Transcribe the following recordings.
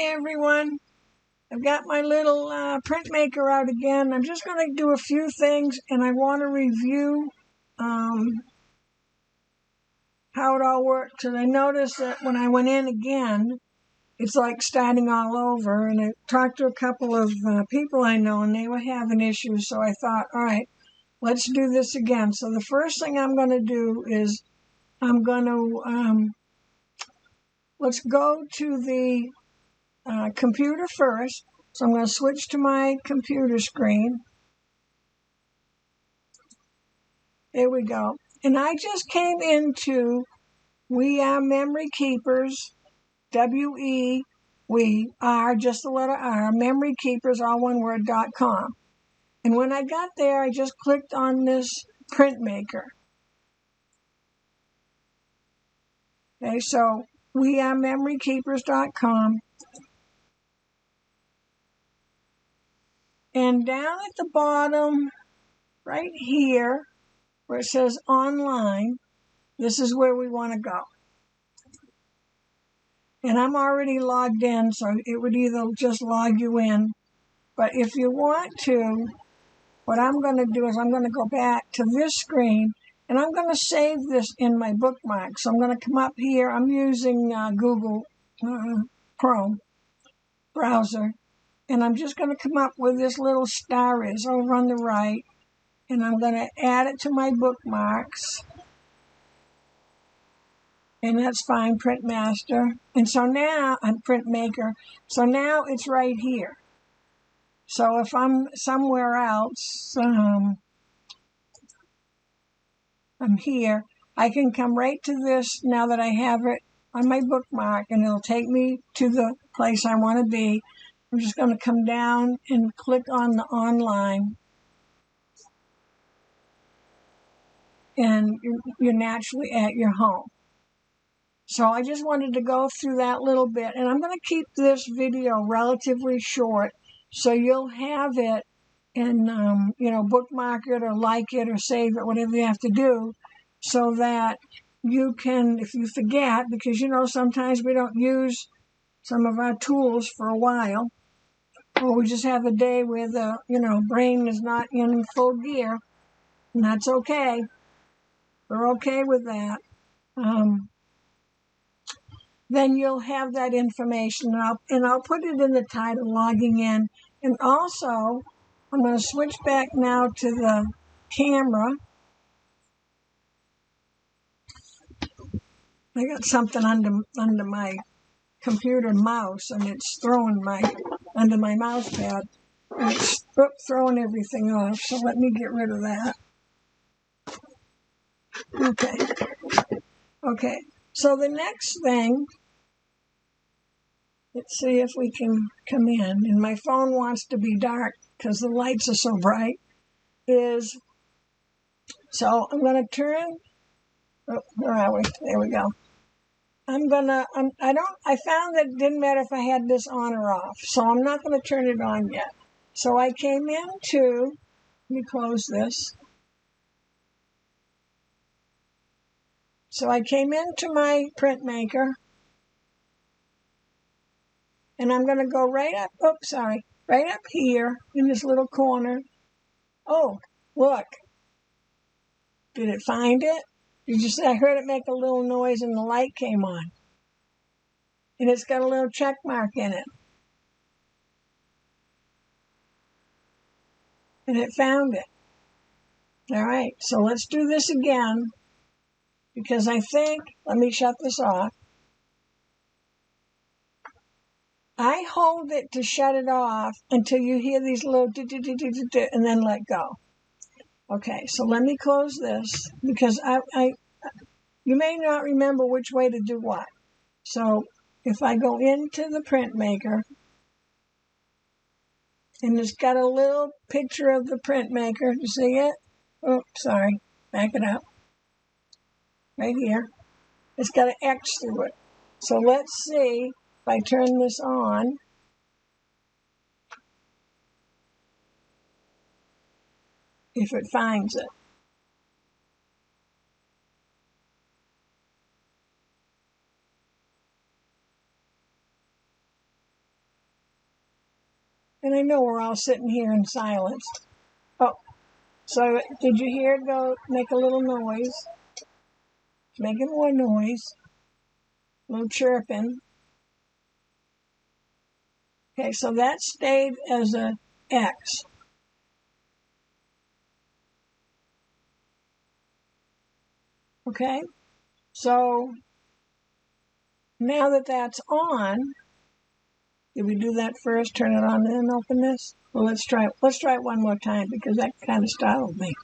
Hi everyone, I've got my little printmaker out again. I'm just going to do a few things and I want to review how it all works. And I noticed that when I went in again, it's like starting all over. And I talked to a couple of people I know and they were having issues. So I thought, all right, let's do this again. So the first thing I'm going to do is I'm going to, let's go to the computer first. So I'm going to switch to my computer screen. There we go. And I just came into We Are Memory Keepers, we are, just the letter R, Memory Keepers, all one word, .com. And when I got there, I just clicked on this printmaker. Okay, so we are memorykeepers.com. And down at the bottom, right here, where it says online, this is where we want to go. And I'm already logged in, so it would either just log you in. But if you want to, what I'm going to do is I'm going to go back to this screen, and I'm going to save this in my bookmark. So I'm going to come up here. I'm using Google Chrome browser. And I'm just going to come up where this little star is over on the right. And I'm going to add it to my bookmarks. And that's fine, Printmaster. And so now, I'm Printmaker. So now it's right here. So if I'm somewhere else, I'm here, I can come right to this now that I have it on my bookmark, and it'll take me to the place I want to be. I'm just going to come down and click on the online. And you're naturally at your home. So I just wanted to go through that little bit. And I'm going to keep this video relatively short so you'll have it and, bookmark it or like it or save it, whatever you have to do, so that you can, if you forget, because, sometimes we don't use some of our tools for a while, or we just have a day where the, brain is not in full gear, and that's okay. We're okay with that. Then you'll have that information, and I'll put it in the title, logging in. And also, I'm going to switch back now to the camera. I got something under my computer mouse, and it's throwing under my mouse pad. And it's throwing everything off, so let me get rid of that. Okay, so the next thing, let's see if we can come in. And my phone wants to be dark because the lights are so bright. So I'm going to turn. Oh, where are we? There we go. I found that it didn't matter if I had this on or off. So I'm not going to turn it on yet. So I came into, let me close this. So I came into my printmaker. And I'm going to go right up here in this little corner. Oh, look. Did it find it? I heard it make a little noise and the light came on. And it's got a little check mark in it. And it found it. All right, so let's do this again. Because let me shut this off. I hold it to shut it off until you hear these little and then let go. Okay, so let me close this because you may not remember which way to do what. So if I go into the printmaker, and it's got a little picture of the printmaker, you see it? Oh, sorry, back it up. Right here. It's got an X through it. So let's see if I turn this on. If it finds it. And I know we're all sitting here in silence. Oh, so did you hear it go make a little noise? It's making more noise. A little chirping. Okay, so that stayed as a X. Okay, so now that that's on, did we do that first? Turn it on and then open this? Well, let's try it one more time because that kind of startled me.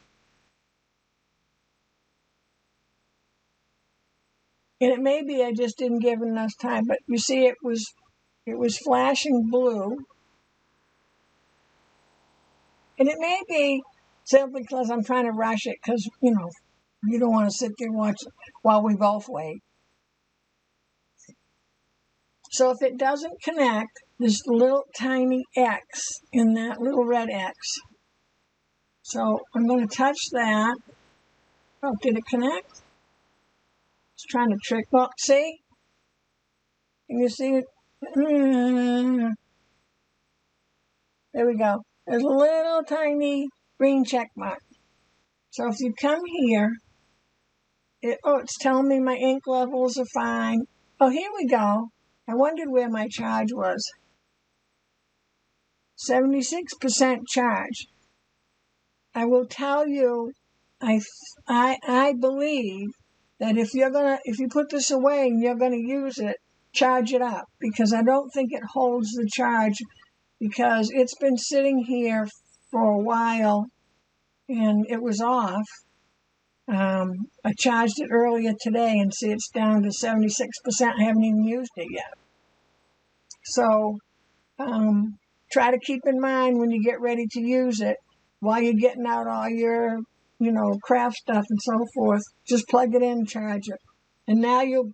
And it may be I just didn't give it enough time, but you see it was flashing blue. And it may be simply because I'm trying to rush it because, you know, you don't want to sit there and watch while we both wait. So if it doesn't connect, this little tiny X in that little red X. So I'm going to touch that. Oh, did it connect? It's trying to trick. Well, see? Can you see it? There we go. There's a little tiny green check mark. So if you come here, it's telling me my ink levels are fine. Oh, here we go. I wondered where my charge was. 76% charge. I will tell you, I believe that if you put this away and you're gonna use it, charge it up, because I don't think it holds the charge, because it's been sitting here for a while and it was off. I charged it earlier today and see it's down to 76%. I haven't even used it yet. So try to keep in mind when you get ready to use it, while you're getting out all your, craft stuff and so forth, just plug it in, charge it. And now you'll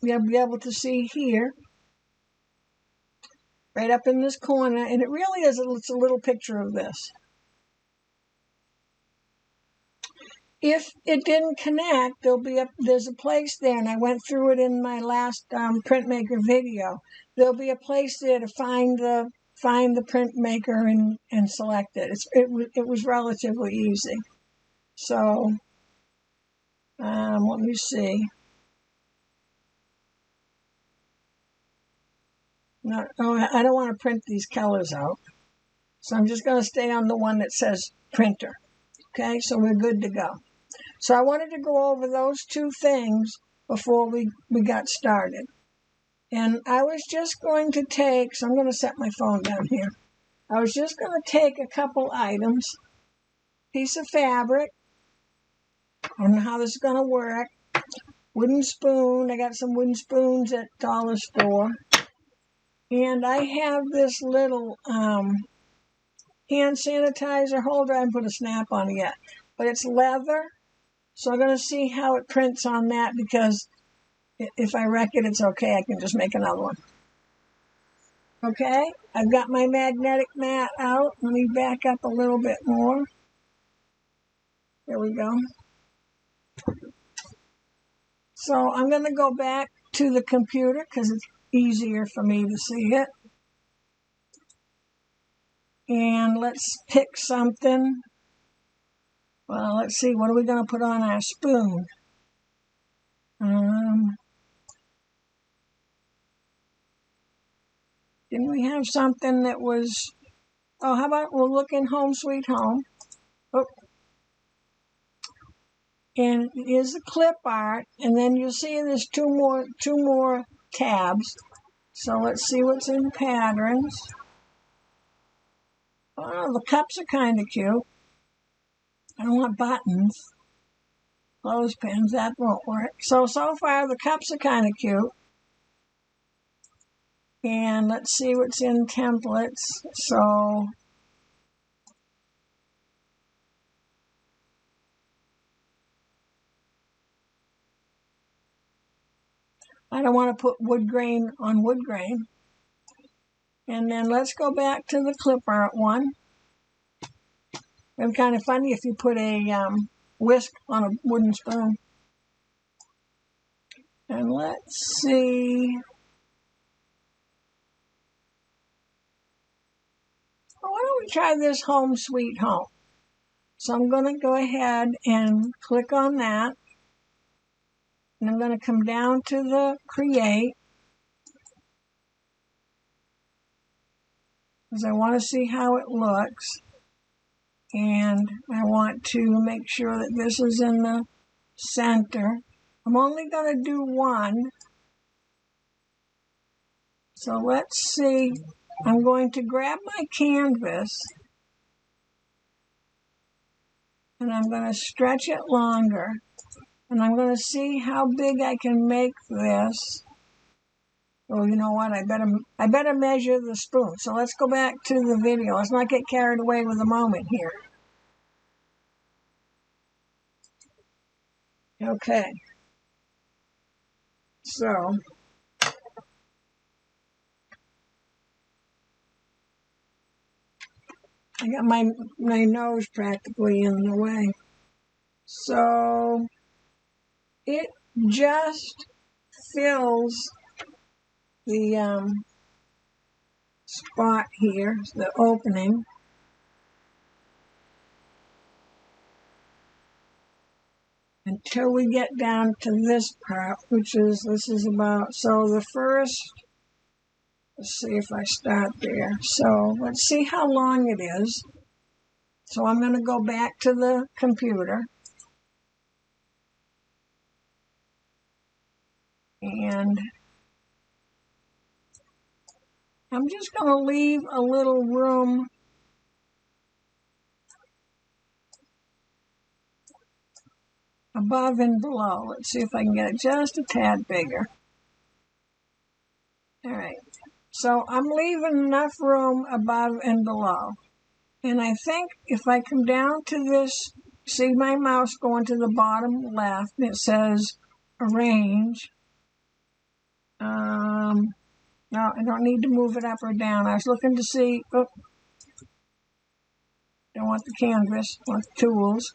be able to see here, right up in this corner, and it really is, it's a little picture of this. If it didn't connect, there's a place there, and I went through it in my last printmaker video. There'll be a place there to find the printmaker and select it. It was relatively easy. So let me see. No, I don't want to print these colors out, so I'm just going to stay on the one that says printer. Okay, so we're good to go. So I wanted to go over those two things before we got started. And I was just going to take, so I'm going to set my phone down here. I was just going to take a couple items, piece of fabric, I don't know how this is going to work, wooden spoon, I got some wooden spoons at dollar store, and I have this little hand sanitizer holder. I haven't put a snap on it yet, but it's leather. So I'm going to see how it prints on that, because if I wreck it, it's okay. I can just make another one. Okay, I've got my magnetic mat out. Let me back up a little bit more. There we go. So I'm going to go back to the computer because it's easier for me to see it. And let's pick something. Well, let's see. What are we going to put on our spoon? Didn't we have something that was... Oh, how about we'll look in Home Sweet Home. Oh. And here's the clip art, and then you'll see there's two more tabs. So let's see what's in patterns. Oh, the cups are kind of cute. I don't want buttons. Clothespins, that won't work. So far the cups are kind of cute. And let's see what's in templates. So I don't want to put wood grain on wood grain. And then let's go back to the clip art one. It's kind of funny if you put a whisk on a wooden spoon. And let's see. we try this Home Sweet Home? So I'm going to go ahead and click on that. And I'm going to come down to the Create. Because I want to see how it looks. And I want to make sure that this is in the center. I'm only going to do one. So let's see. I'm going to grab my canvas. And I'm going to stretch it longer. And I'm going to see how big I can make this. Oh, you know what? I better measure the spoon. So let's go back to the video. Let's not get carried away with the moment here. Okay. So I got my nose practically in the way. So it just fills the spot here, the opening. Until we get down to this part, this is about, so the first, let's see if I start there. So let's see how long it is. So I'm going to go back to the computer. And I'm just going to leave a little room above and below. Let's see if I can get it just a tad bigger. All right. So I'm leaving enough room above and below. And I think if I come down to this, see my mouse going to the bottom left, and it says Arrange. No, I don't need to move it up or down. I was looking to see, don't want the canvas, want the tools.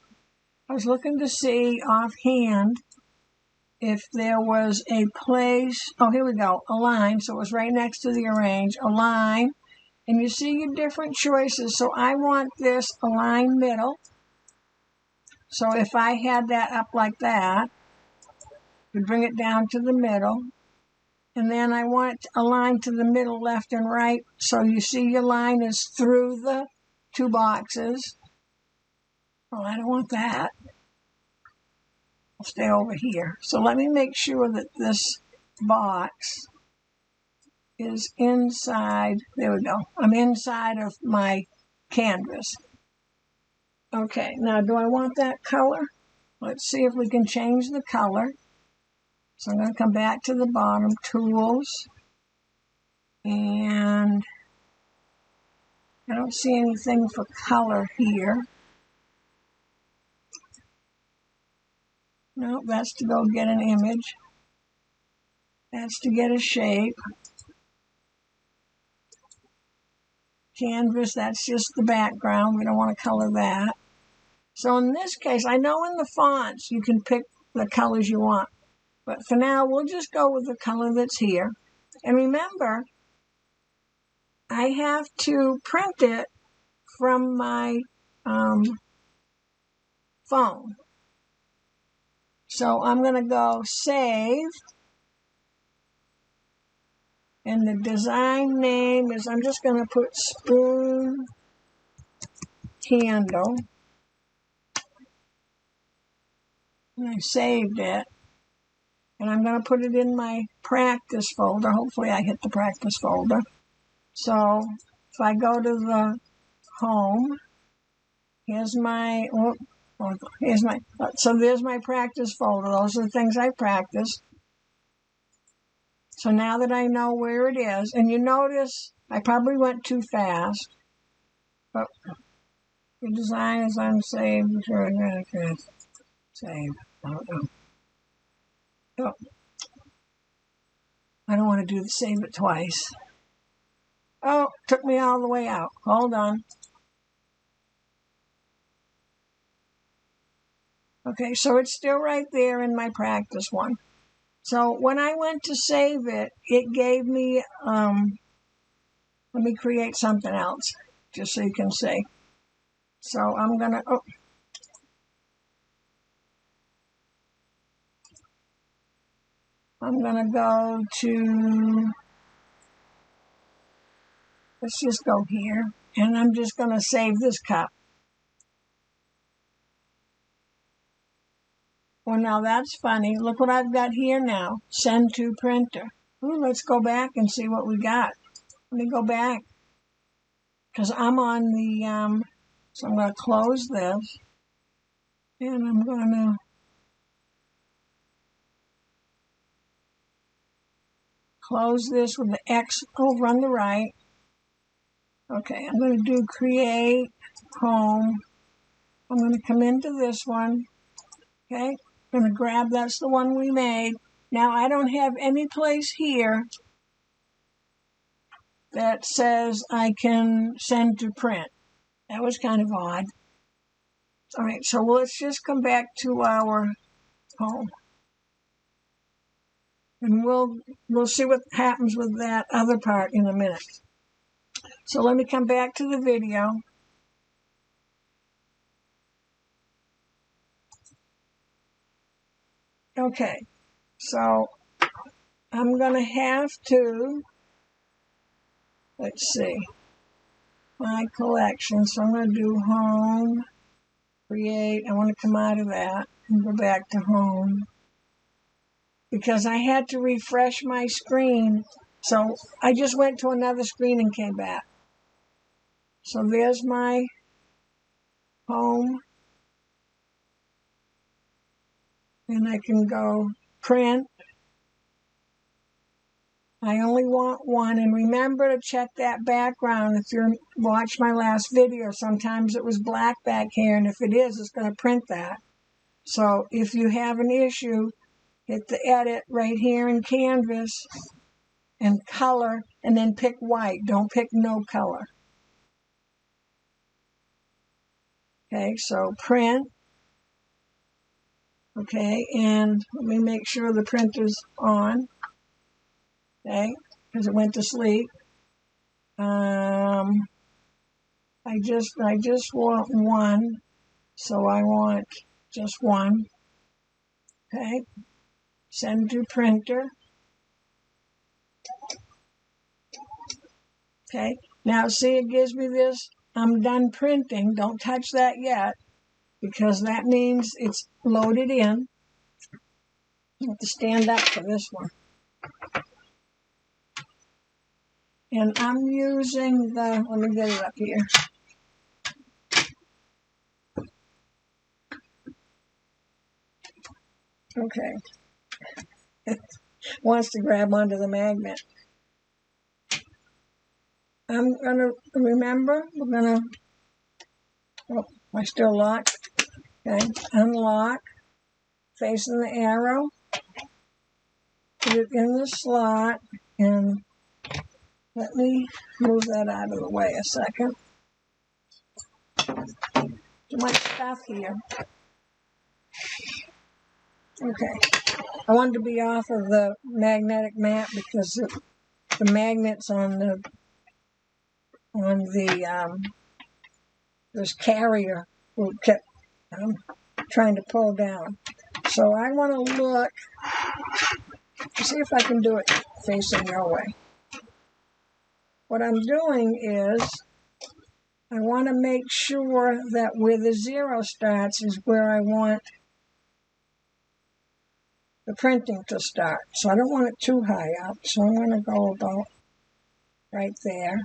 I was looking to see offhand if there was a place, oh, here we go, Align. So it was right next to the Arrange, Align. And you see your different choices. So I want this Align Middle. So if I had that up like that, we bring it down to the middle. And then I want it aligned to the middle, left and right. So you see your line is through the two boxes. Well, I don't want that. I'll stay over here. So let me make sure that this box is inside. There we go. I'm inside of my canvas. Okay, now do I want that color? Let's see if we can change the color. So I'm going to come back to the bottom, Tools, and I don't see anything for color here. No, that's to go get an image. That's to get a shape. Canvas, that's just the background. We don't want to color that. So in this case, I know in the fonts you can pick the colors you want. But for now, we'll just go with the color that's here. And remember, I have to print it from my phone. So I'm going to go Save. And the design name is, I'm just going to put Spoon Candle. And I saved it. And I'm going to put it in my practice folder. Hopefully I hit the practice folder. So if I go to the home, here's my, so there's my practice folder. Those are the things I practiced. So now that I know where it is, and you notice I probably went too fast, but the design is unsaved. Save. Oh, I don't want to do the save it twice. Oh, took me all the way out. Hold on. Okay, so it's still right there in my practice one. So when I went to save it, it gave me, let me create something else. just so you can see. So I'm going to, I'm going to go to, let's just go here, and I'm just going to save this cup. Well, now that's funny. Look what I've got here now. Send to printer. Ooh, let's go back and see what we got. Let me go back, because I'm on the, so I'm going to close this, and I'm going to close this with the X over on the right. Okay, I'm going to do create, home. I'm going to come into this one. Okay, I'm going to grab, that's the one we made. Now I don't have any place here that says I can send to print. That was kind of odd. All right, so let's just come back to our home. And we'll see what happens with that other part in a minute. So let me come back to the video. Okay, so I'm going to have to, let's see, my collection. So I'm going to do home, create. I want to come out of that and go back to home, because I had to refresh my screen. So I just went to another screen and came back. So there's my home. And I can go print. I only want one. And remember to check that background. If you watched my last video, sometimes it was black back here. And if it is, it's going to print that. So if you have an issue, hit the edit right here in Canvas and color, and then pick white. Don't pick no color. Okay, so print. Okay, and let me make sure the printer's on. Okay, because it went to sleep. I just want one, so I want just one. Okay, send to printer. Okay, now see, it gives me this. I'm done printing. Don't touch that yet, because that means it's loaded in. I have to stand up for this one. And I'm using the, let me get it up here. Okay. It wants to grab onto the magnet. I'm going to, remember, we're going to, oh, I still locked. Okay, unlock, facing the arrow, put it in the slot, and let me move that out of the way a second. Too much stuff here. Okay, I wanted to be off of the magnetic mat because the magnets on this carrier kept trying to pull down. So I want to look, see if I can do it facing your way. What I'm doing is I want to make sure that where the 0 starts is where I want the printing to start. So I don't want it too high up. So I'm going to go about right there.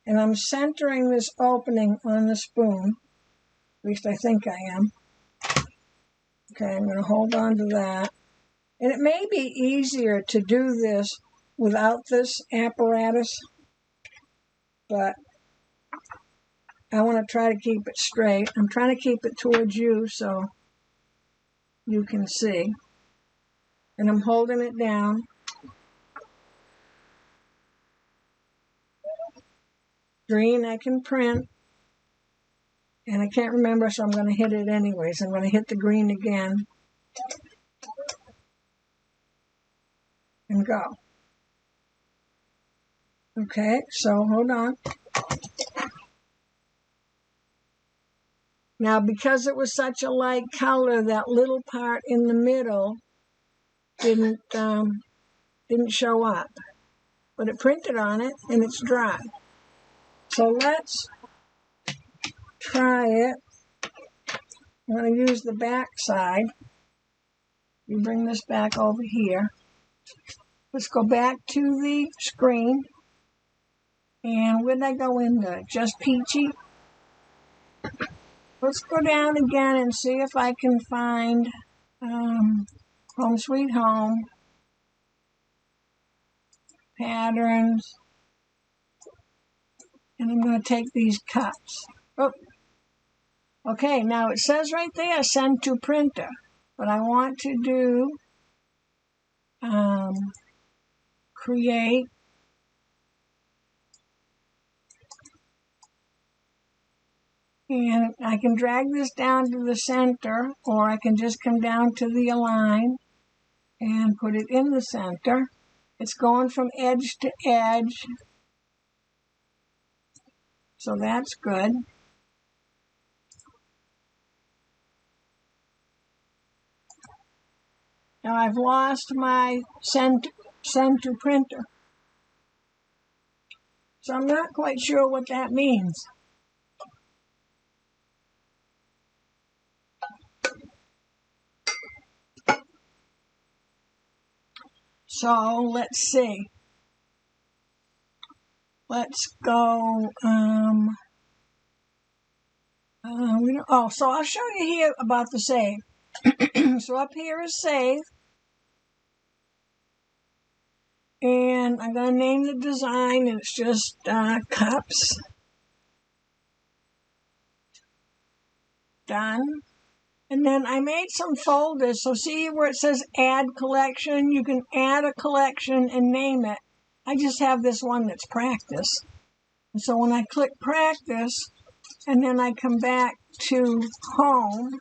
And I'm centering this opening on the spoon. At least I think I am. Okay, I'm going to hold on to that. And it may be easier to do this without this apparatus, but I want to try to keep it straight. I'm trying to keep it towards you so you can see. And I'm holding it down. Green I can print. And I can't remember, so I'm going to hit it anyways. I'm going to hit the green again. And go. Okay, so hold on. Now, because it was such a light color, that little part in the middle didn't show up. But it printed on it, and it's dry. So let's try it. I'm going to use the back side. You bring this back over here. Let's go back to the screen. And where did I go in there? Just Peachy. Let's go down again and see if I can find Home Sweet Home. Patterns. And I'm going to take these cups. Oh. Okay, now it says right there, send to printer. But I want to do create. And I can drag this down to the center, or I can just come down to the align and put it in the center. It's going from edge to edge. So that's good. Now I've lost my send to printer. So I'm not quite sure what that means. So let's see. Let's go. So I'll show you here about the save. So up here is save. And I'm going to name the design, and it's just cups. Done. And then I made some folders. So see where it says add collection? You can add a collection and name it. I just have this one that's practice. And so when I click practice, and then I come back to home,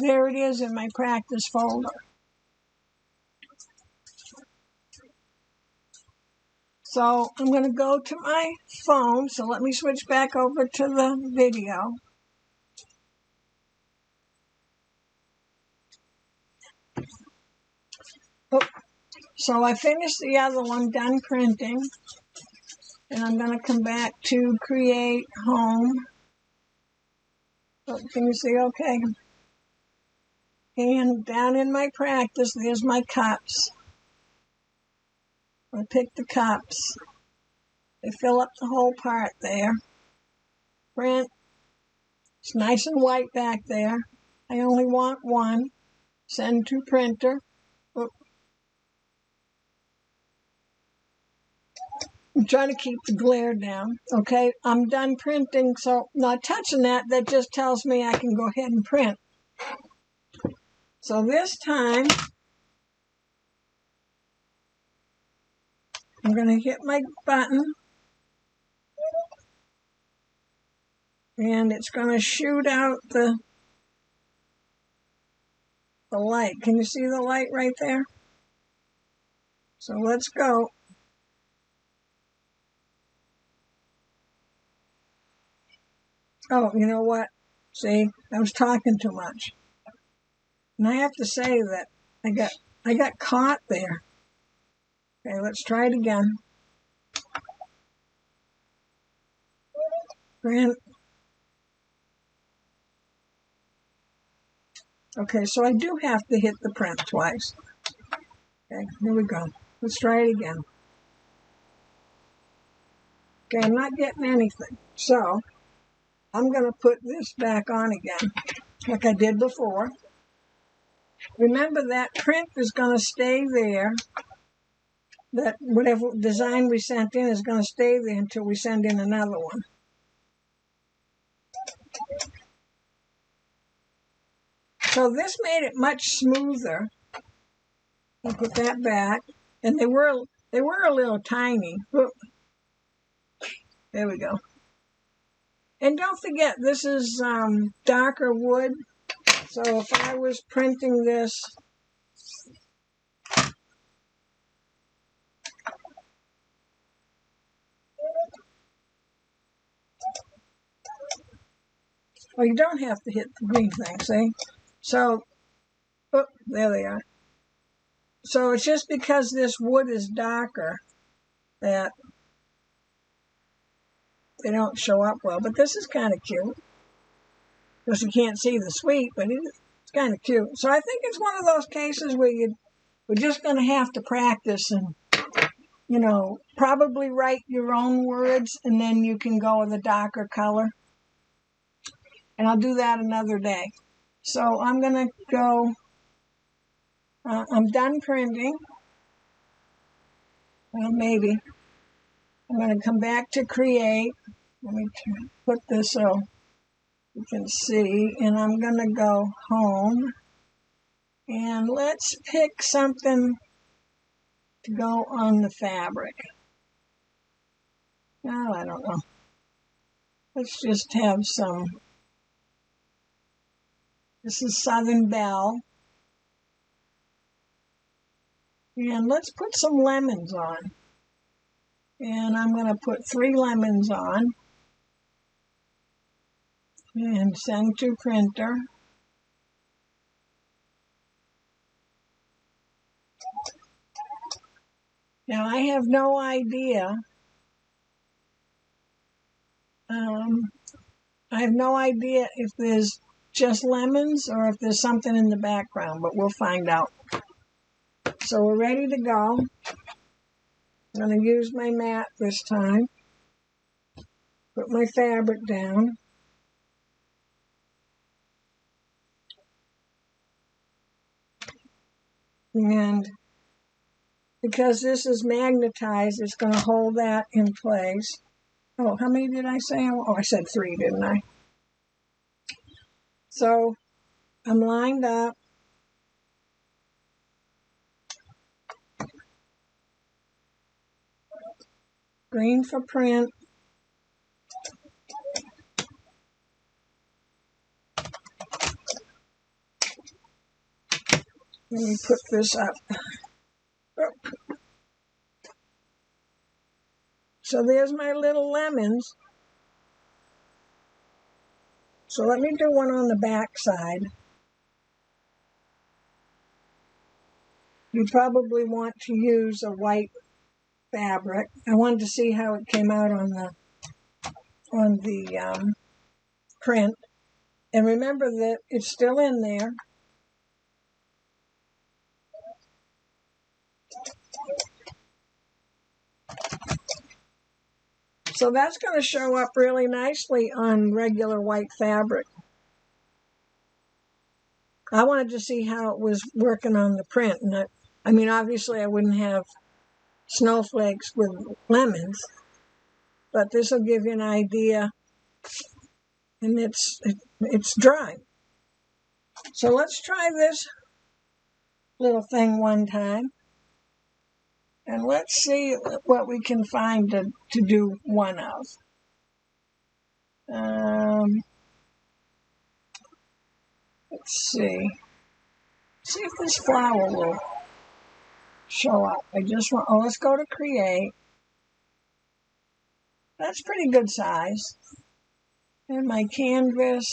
there it is in my practice folder. So I'm going to go to my phone. So let me switch back over to the video. Oh, so I finished the other one, done printing. And I'm going to come back to create home. Oh, can you see okay? And down in my practice, there's my cups. I pick the cups. They fill up the whole part there. Print. It's nice and white back there. I only want one. Send to printer. Oh. I'm trying to keep the glare down. Okay, I'm done printing, so not touching that. That just tells me I can go ahead and print. So this time, I'm going to hit my button. And it's going to shoot out the light. Can you see the light right there? So let's go. Oh, you know what? See, I was talking too much. And I have to say that I got caught there. Okay, let's try it again. Print. Okay, so I do have to hit the print twice. Okay, here we go. Let's try it again. Okay, I'm not getting anything. So I'm going to put this back on again, like I did before. Remember that print is going to stay there. That whatever design we sent in is going to stay there until we send in another one. So this made it much smoother. I'll put that back. And they were a little tiny. Oop. There we go. And don't forget, this is darker wood. So if I was printing this, Well, you don't have to hit the green thing, see? So, oh, there they are. So it's just because this wood is darker that they don't show up well. But this is kind of cute. Because you can't see the sweet, but it's kind of cute. So I think it's one of those cases where we're just going to have to practice and, you know, probably write your own words, and then you can go with a darker color. And I'll do that another day. So I'm going to go, I'm done printing. Well, maybe. I'm going to come back to create. Let me put this so you can see. And I'm going to go home. And let's pick something to go on the fabric. Oh, I don't know. Let's just have some. This is Southern Belle. And let's put some lemons on. And I'm going to put 3 lemons on. And send to printer. Now I have no idea. I have no idea if there's just lemons or if there's something in the background, but we'll find out. So we're ready to go. I'm going to use my mat this time. Put my fabric down. And because this is magnetized, it's going to hold that in place. Oh, how many did I say? Oh, I said 3, didn't I? So I'm lined up. Green for print. Let me put this up. So there's my little lemons. So let me do one on the back side. You probably want to use a white fabric. I wanted to see how it came out on the print. And remember that it's still in there. So that's going to show up really nicely on regular white fabric. I wanted to see how it was working on the print. And I mean, obviously I wouldn't have snowflakes with lemons, but this will give you an idea. And it's dry. So let's try this little thing one time. And let's see what we can find to do one of. Let's see. See if this flower will show up. Let's go to create. That's pretty good size. And my canvas.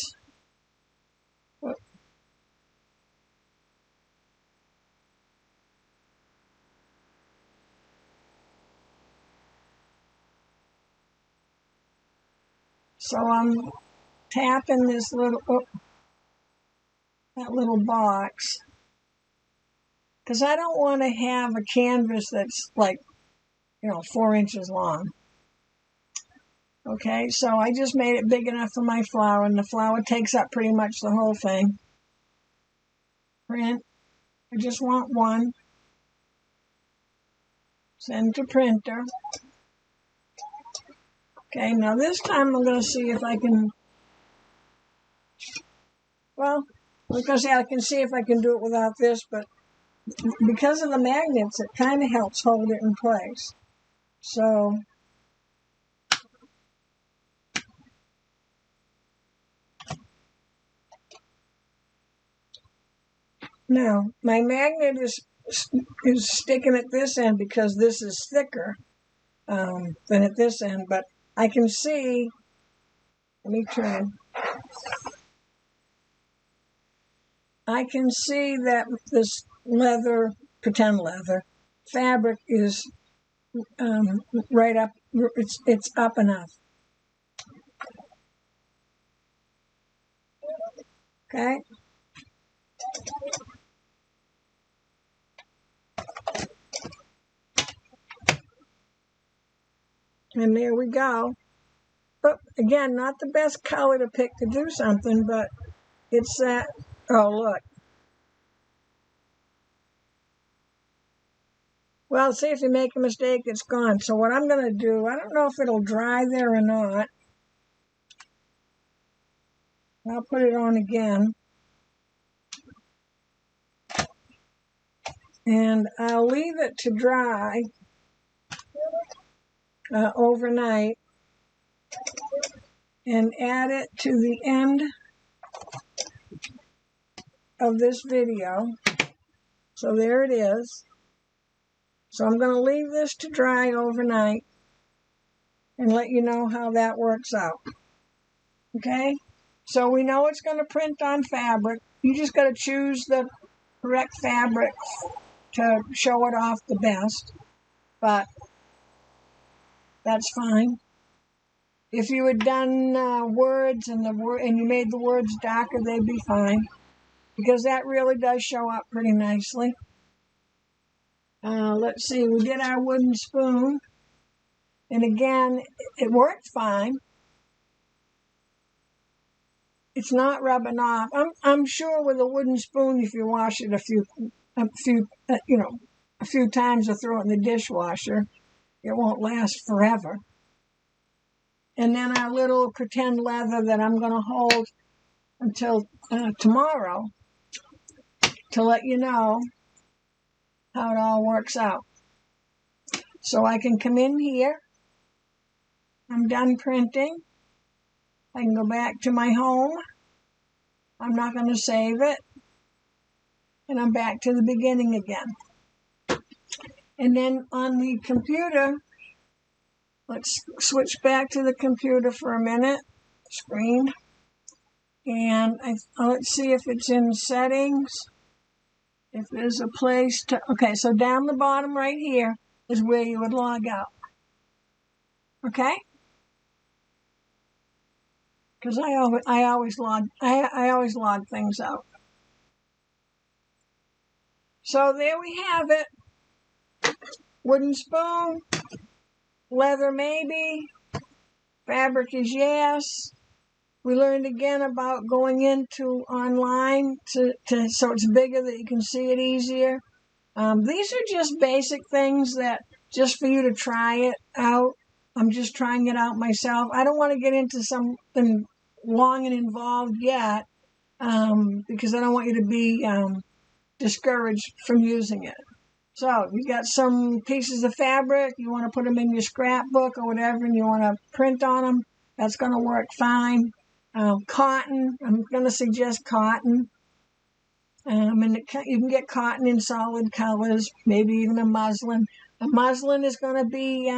So I'm tapping this that little box, because I don't want to have a canvas that's like, 4 inches long. Okay, so I just made it big enough for my flower, and the flower takes up pretty much the whole thing. Print. I just want one. Send to printer. Okay, now this time I'm going to see if I can, I was going to say I can see if I can do it without this, but because of the magnets, it kind of helps hold it in place. So, now my magnet is sticking at this end because this is thicker than at this end, but I can see, let me turn. I can see that this leather, pretend leather, fabric is right up, it's up enough. Okay. And there we go. But again, not the best color to pick to do something, but it's that, oh, look. Well, see, if you make a mistake, it's gone. So what I'm going to do, I don't know if it'll dry there or not. I'll put it on again. And I'll leave it to dry overnight and add it to the end of this video. So there it is. So I'm going to leave this to dry overnight and let you know how that works out. Okay? So we know it's going to print on fabric. You just got to choose the correct fabric to show it off the best. But that's fine. If you had done words and you made the words darker, they'd be fine, because that really does show up pretty nicely. Let's see, we did our wooden spoon, and again, it worked fine. It's not rubbing off. I'm sure with a wooden spoon, if you wash it a few times or throw it in the dishwasher, it won't last forever. And then our little pretend leather that I'm going to hold until tomorrow to let you know how it all works out. So I can come in here. I'm done printing. I can go back to my home. I'm not going to save it. And I'm back to the beginning again. And then on the computer, let's switch back to the computer for a minute. Screen. And let's see if it's in settings. If there's a place to, okay, so down the bottom right here is where you would log out. Okay? Because I always log things out. So there we have it. Wooden spoon, leather maybe, fabric is yes. We learned again about going into online so it's bigger that you can see it easier. These are just basic things that just for you to try it out. I'm just trying it out myself. I don't want to get into something long and involved yet because I don't want you to be discouraged from using it. So you got some pieces of fabric, you want to put them in your scrapbook or whatever, and you want to print on them, that's going to work fine. Cotton, I'm going to suggest cotton. And you can get cotton in solid colors, maybe even a muslin. A muslin is going to be,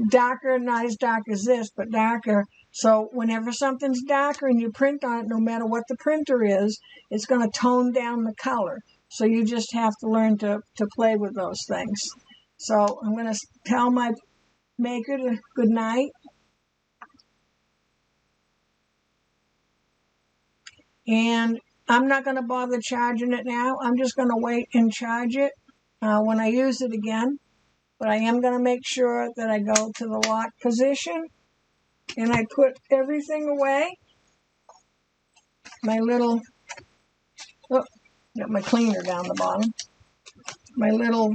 darker, not as dark as this, but darker. So whenever something's darker and you print on it, no matter what the printer is, it's going to tone down the color. So you just have to learn to play with those things. So I'm going to tell my maker to good night. And I'm not going to bother charging it now. I'm just going to wait and charge it when I use it again. But I am going to make sure that I go to the lock position and I put everything away. My little, got my cleaner down the bottom. My little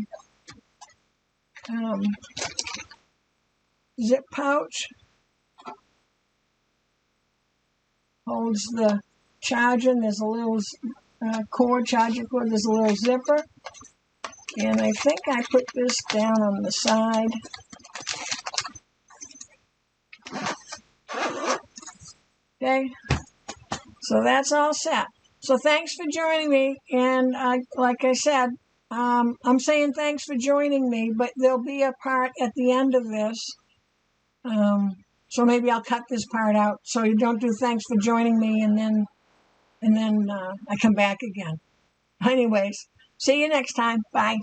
zip pouch holds the charger. There's a little charger cord. There's a little zipper. And I think I put this down on the side. Okay, so that's all set. So thanks for joining me. And like I said, I'm saying thanks for joining me, but there'll be a part at the end of this. So maybe I'll cut this part out so you don't do thanks for joining me and then and then I come back again. Anyways, see you next time. Bye.